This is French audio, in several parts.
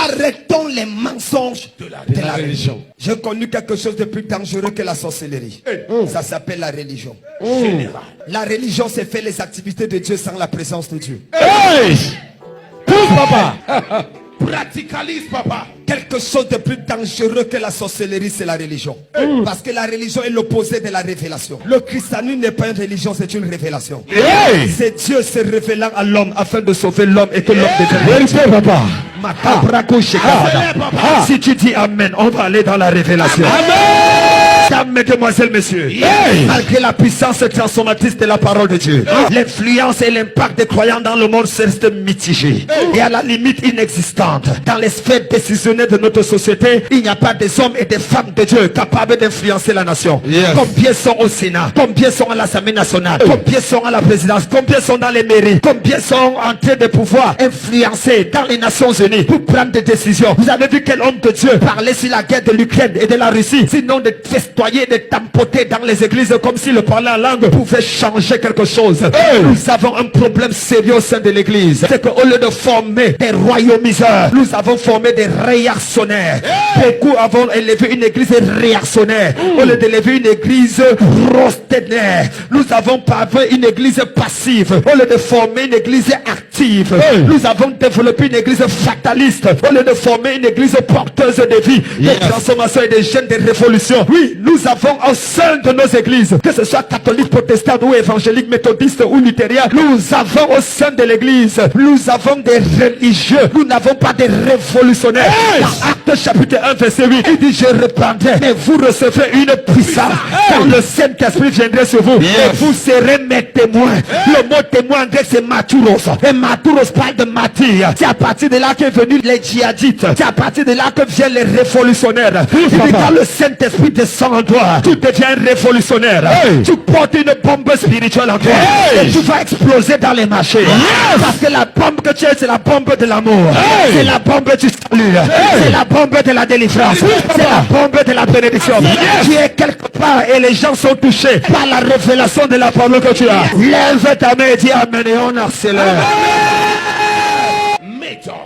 Arrêtons les mensonges de la religion. J'ai connu quelque chose de plus dangereux que la sorcellerie. Ça s'appelle la religion. La religion, c'est faire les activités de Dieu sans la présence de Dieu. Hey! Pousse, papa. Practicalise, papa. Quelque chose de plus dangereux que la sorcellerie, c'est la religion. Parce que la religion est l'opposé de la révélation. Le christianisme n'est pas une religion, c'est une révélation. C'est Dieu se révélant à l'homme afin de sauver l'homme et que l'homme devienne. Papa. Si tu dis Amen, on va aller dans la révélation. Amen. Mesdemoiselles, messieurs, malgré la puissance transformatrice de la parole de Dieu, l'influence et l'impact des croyants dans le monde restent mitigés et à la limite inexistante. Dans les sphères décisionnelles de notre société, il n'y a pas des hommes et des femmes de Dieu capables d'influencer la nation. Combien sont au Sénat? Combien sont à l'Assemblée nationale? Combien sont à la présidence? Combien sont dans les mairies? Combien sont en train de pouvoir influencer dans les Nations Unies pour prendre des décisions? Vous avez vu quel homme de Dieu parlait sur la guerre de l'Ukraine et de la Russie, sinon de festoyer, de tampoter dans les églises comme si le parler en langue pouvait changer quelque chose. Nous avons un problème sérieux au sein de l'église. C'est qu'au lieu de former des royaumiseurs, nous avons formé des réactionnaires. Beaucoup avons élevé une église réactionnaire au lieu d'élever une église rostenaire. Nous avons pavé une église passive au lieu de former une église active. Nous avons développé une église fataliste au lieu de former une église porteuse de vie, de transformation et de jeunes de révolution. Oui, nous avons au sein de nos églises, que ce soit catholique, protestant ou évangélique, méthodiste ou luthérien, nous avons au sein de l'église, nous avons des religieux, nous n'avons pas des révolutionnaires. Dans Actes chapitre 1 verset 8, il dit: je reprendrai, mais vous recevrez une puissance quand le Saint-Esprit viendrait sur vous, et vous serez mes témoins. Le mot témoin en grec c'est matouros, et matouros parle de martyr. C'est à partir de là qu'est venu les djihadites, c'est à partir de là que viennent les révolutionnaires. Il dit: quand le Saint-Esprit descend en toi, tu deviens révolutionnaire. Tu portes une bombe spirituelle en toi, et tu vas exploser dans les marchés. Parce que la bombe que tu es, c'est la bombe de l'amour, c'est la bombe du salut, c'est la bombe de la délivrance, c'est la bombe de la bénédiction. Tu es quelque part et les gens sont touchés par la révélation de la parole que tu as. Lève ta main et dis Amen et on accélère.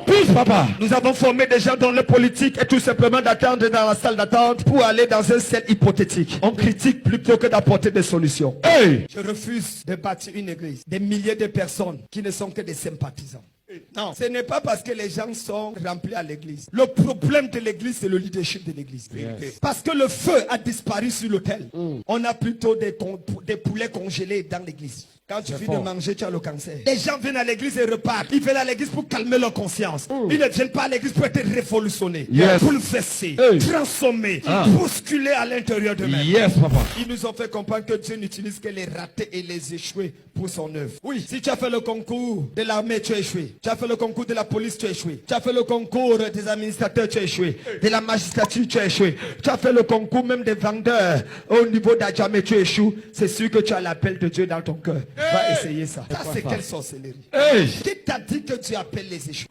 Pousse, papa. Nous avons formé des gens dont le politique est tout simplement d'attendre dans la salle d'attente pour aller dans un ciel hypothétique. On critique plutôt que d'apporter des solutions. Je refuse de bâtir une église, des milliers de personnes qui ne sont que des sympathisants. Non, ce n'est pas parce que les gens sont remplis à l'église. Le problème de l'église, c'est le leadership de l'église. Parce que le feu a disparu sur l'autel. On a plutôt des poulets congelés dans l'église. Quand tu finis de manger, tu as le cancer. Les gens viennent à l'église et repartent. Ils viennent à l'église pour calmer leur conscience. Ils ne viennent pas à l'église pour être révolutionnés, bouleversés, transformés, bousculés à l'intérieur d'eux-mêmes. Ils nous ont fait comprendre que Dieu n'utilise que les ratés et les échoués pour son œuvre. Oui, si tu as fait le concours de l'armée, tu as échoué. Tu as fait le concours de la police, tu as échoué. Tu as fait le concours des administrateurs, tu as échoué. De la magistrature, tu as échoué. Tu as fait le concours même des vendeurs au niveau d'Adjamé, tu échoues. C'est sûr que tu as l'appel de Dieu dans ton cœur. Va essayer ça. Ça, c'est quelle sorcellerie? Qui t'a dit que Dieu appelle les échoués?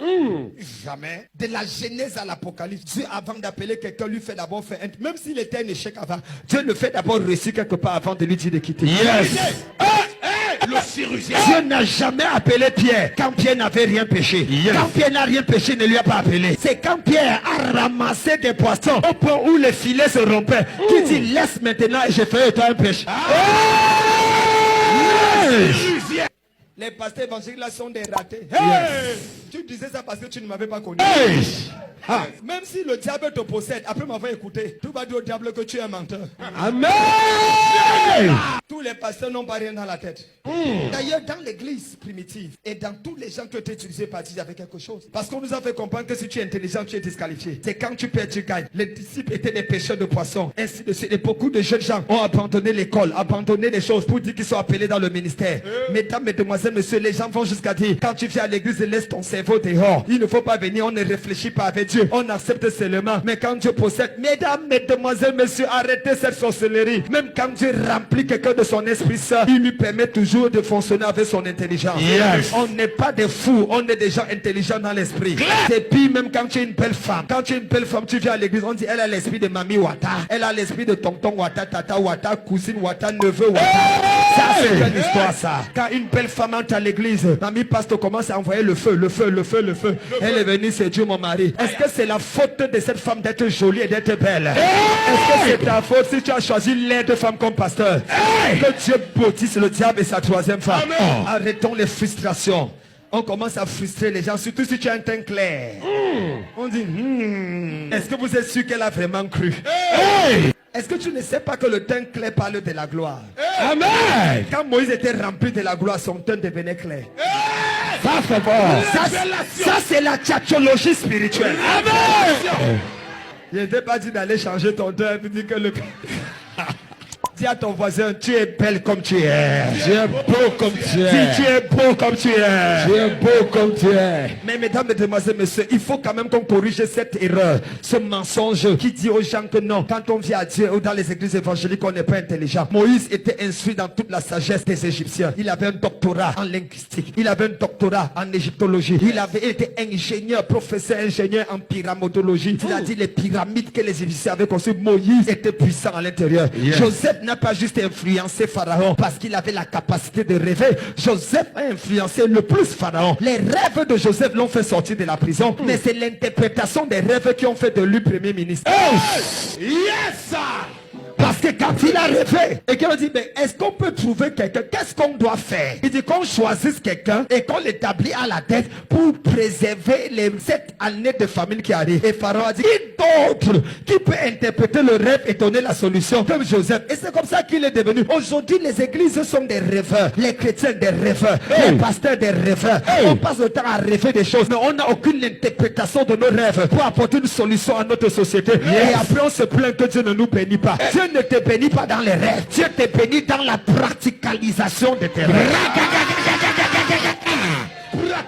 Jamais. De la Genèse à l'Apocalypse, Dieu, avant d'appeler quelqu'un, lui fait d'abord faire un... Même s'il était un échec avant, Dieu le fait d'abord réussir quelque part avant de lui dire de quitter. Le chirurgien. Dieu n'a jamais appelé Pierre quand Pierre n'avait rien péché. Quand Pierre n'a rien péché, il ne lui a pas appelé. C'est quand Pierre a ramassé des poissons au point où les filets se rompaient qu'il dit: laisse maintenant et je ferai toi un péché. Les pasteurs évangéliques là sont des ratés. Tu disais ça parce que tu ne m'avais pas connu. Même si le diable te possède, après m'avoir écouté, tu vas dire au diable que tu es un menteur. Amen. Tous les pasteurs n'ont pas rien dans la tête. D'ailleurs, dans l'église primitive et dans tous les gens qui ont été utilisés par Dieu, il y avait quelque chose. Parce qu'on nous a fait comprendre que si tu es intelligent, tu es disqualifié. C'est quand tu perds, tu gagnes. Les disciples étaient des pêcheurs de poissons. Ainsi de suite. Et beaucoup de jeunes gens ont abandonné l'école, abandonné les choses pour dire qu'ils sont appelés dans le ministère. Mesdames, mesdemoiselles, messieurs, les gens vont jusqu'à dire: quand tu viens à l'église, laisse ton cerveau dehors. Il ne faut pas venir, on ne réfléchit pas avec Dieu. On accepte seulement. Mais quand Dieu possède, mesdames, mesdemoiselles, messieurs, arrêtez cette sorcellerie. Même quand Dieu remplit quelqu'un de son Esprit Saint, il lui permet toujours de fonctionner avec son intelligence. On n'est pas des fous, on est des gens intelligents dans l'esprit. Et puis même quand tu es une belle femme, tu viens à l'église, on dit: elle a l'esprit de mamie Wata, elle a l'esprit de tonton Wata, tata Wata, cousine Wata, neveu Wata. Ça, c'est une histoire, ça. Quand une belle femme entre à l'église, l'ami pasteur commence à envoyer le feu. Elle est venue, c'est Dieu, mon mari. Est-ce que c'est la faute de cette femme d'être jolie et d'être belle? Est-ce que c'est ta faute si tu as choisi l'aide de femme comme pasteur? Que Dieu maudisse le diable et sa troisième femme. Arrêtons les frustrations. On commence à frustrer les gens, surtout si tu as un teint clair. On dit, est-ce que vous êtes sûr qu'elle a vraiment cru? Est-ce que tu ne sais pas que le teint clair parle de la gloire? Amen. Quand Moïse était rempli de la gloire, son teint devenait clair. Ça, c'est bon. Ça c'est la tchatchologie spirituelle. Amen. Je ne t'ai pas dit d'aller changer ton teint. Tu dis que le... Dis à ton voisin, tu es belle comme tu es. Tu es beau comme tu es. Dis, tu es beau comme tu es. Tu es beau comme tu es. Mais mesdames, mesdemoiselles, messieurs, il faut quand même qu'on corrige cette erreur, ce mensonge qui dit aux gens que non, quand on vient à Dieu ou dans les églises évangéliques, on n'est pas intelligent. Moïse était instruit dans toute la sagesse des Égyptiens. Il avait un doctorat en linguistique. Il avait un doctorat en égyptologie. Il avait été ingénieur, professeur ingénieur en pyramidologie. Il a dit les pyramides que les Égyptiens avaient construites. Moïse était puissant à l'intérieur. Joseph n'a pas juste influencé Pharaon parce qu'il avait la capacité de rêver. Joseph a influencé le plus Pharaon. Les rêves de Joseph l'ont fait sortir de la prison, mais c'est l'interprétation des rêves qui ont fait de lui premier ministre. Yes, sir. Parce que quand il a rêvé et qu'il a dit, mais est-ce qu'on peut trouver quelqu'un? Qu'est-ce qu'on doit faire? Il dit qu'on choisisse quelqu'un et qu'on l'établit à la tête pour préserver les 7 années de famine qui arrivent. Et Pharaon a dit, qui d'autre qui peut interpréter le rêve et donner la solution comme Joseph? Et c'est comme ça qu'il est devenu. Aujourd'hui, les églises sont des rêveurs. Les chrétiens des rêveurs. Les pasteurs des rêveurs. On passe le temps à rêver des choses, mais on n'a aucune interprétation de nos rêves pour apporter une solution à notre société. Et après, on se plaint que Dieu ne nous bénit pas. Dieu ne te bénit pas dans les rêves. Dieu te bénit dans la practicalisation de tes rêves.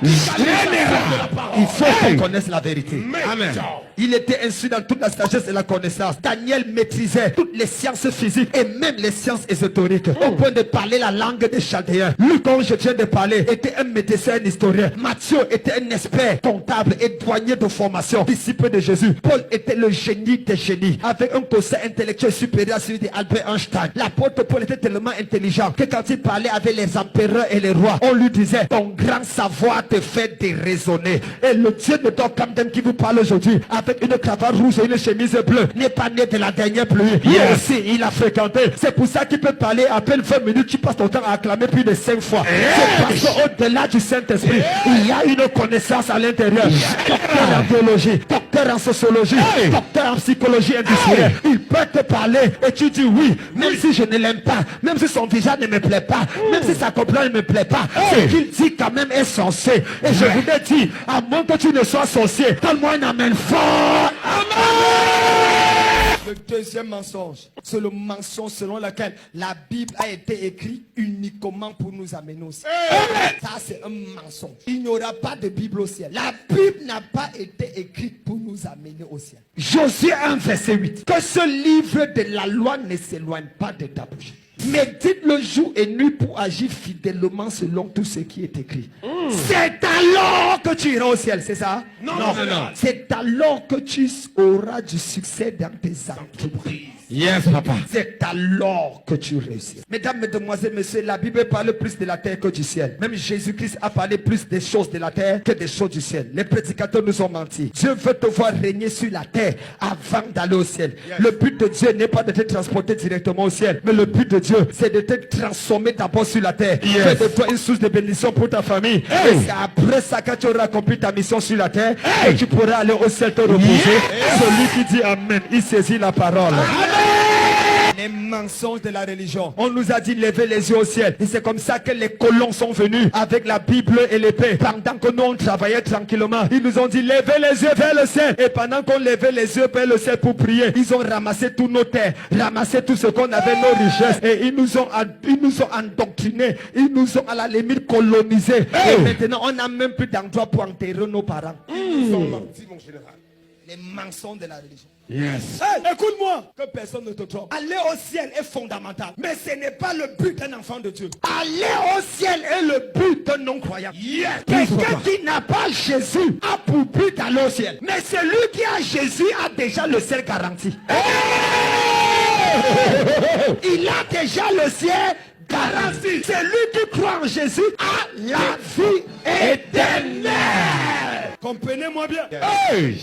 Il faut qu'on connaisse la vérité. Amen. Il était instruit dans toute la sagesse et la connaissance. Daniel maîtrisait toutes les sciences physiques et même les sciences ésotériques au point de parler la langue des Chaldéens. Luc, comme je viens de parler, était un médecin, un historien. Matthieu était un expert comptable et douanier de formation, disciple de Jésus. Paul était le génie des génies avec un quotient intellectuel supérieur à celui d'Albert Einstein. L'apôtre Paul était tellement intelligent que quand il parlait avec les empereurs et les rois, on lui disait, ton grand savoir te fait déraisonner. Et le Dieu de Don Camden qui vous parle aujourd'hui avec une cravate rouge et une chemise bleue n'est pas né de la dernière pluie. Aussi, il a fréquenté. C'est pour ça qu'il peut parler à peine 20 minutes. Tu passes ton temps à acclamer plus de 5 fois. C'est parce qu'au-delà du Saint-Esprit, il y a une connaissance à l'intérieur. Docteur en biologie, docteur en sociologie, docteur en psychologie industrielle. Il peut te parler et tu dis oui, même si je ne l'aime pas, même si son visage ne me plaît pas, même si sa complot ne me plaît pas, ce qu'il dit quand même est censé. Et je voudrais dire, à moins que tu ne sois sorcier, donne-moi un amen fort. Amen. Le deuxième mensonge, c'est le mensonge selon lequel la Bible a été écrite uniquement pour nous amener au ciel. Ça, c'est un mensonge. Il n'y aura pas de Bible au ciel. La Bible n'a pas été écrite pour nous amener au ciel. Josué 1, verset 8. Que ce livre de la loi ne s'éloigne pas de ta bouche. Médite le jour et nuit pour agir fidèlement selon tout ce qui est écrit. C'est alors que tu iras au ciel, c'est ça? Non. C'est alors que tu auras du succès dans tes entreprises. Yes, papa. C'est alors que tu réussis. Mesdames, mesdemoiselles, messieurs, la Bible parle plus de la terre que du ciel. Même Jésus-Christ a parlé plus des choses de la terre que des choses du ciel. Les prédicateurs nous ont menti. Dieu veut te voir régner sur la terre avant d'aller au ciel. Le but de Dieu n'est pas de te transporter directement au ciel, mais le but de Dieu, c'est de te transformer d'abord sur la terre. Fais de toi une source de bénédiction pour ta famille. Et c'est après ça que tu auras accompli ta mission sur la terre et tu pourras aller au ciel te reposer. Celui qui dit Amen, il saisit la parole. Les mensonges de la religion. On nous a dit lever les yeux au ciel. Et c'est comme ça que les colons sont venus avec la Bible et l'épée. Pendant que nous on travaillait tranquillement, ils nous ont dit levez les yeux vers le ciel. Et pendant qu'on levait les yeux vers le ciel pour prier, ils ont ramassé tous nos terres, ramassé tout ce qu'on avait, nos richesses. Et ils nous ont endoctrinés. Ils nous ont à la limite colonisés. Et maintenant on n'a même plus d'endroit pour enterrer nos parents. Ils sont mentis, mon général. Les mensonges de la religion. Yes. Hey, écoute-moi, que personne ne te trompe. Aller au ciel est fondamental, mais ce n'est pas le but d'un enfant de Dieu. Aller au ciel est le but d'un non-croyant. Yes. Quelqu'un qui n'a pas Jésus a pour but d'aller au ciel. Mais celui qui a Jésus a déjà le ciel garanti. Hey! Il a déjà le ciel garanti. Celui qui croit en Jésus a la vie éternelle. Comprenez-moi bien. Hey!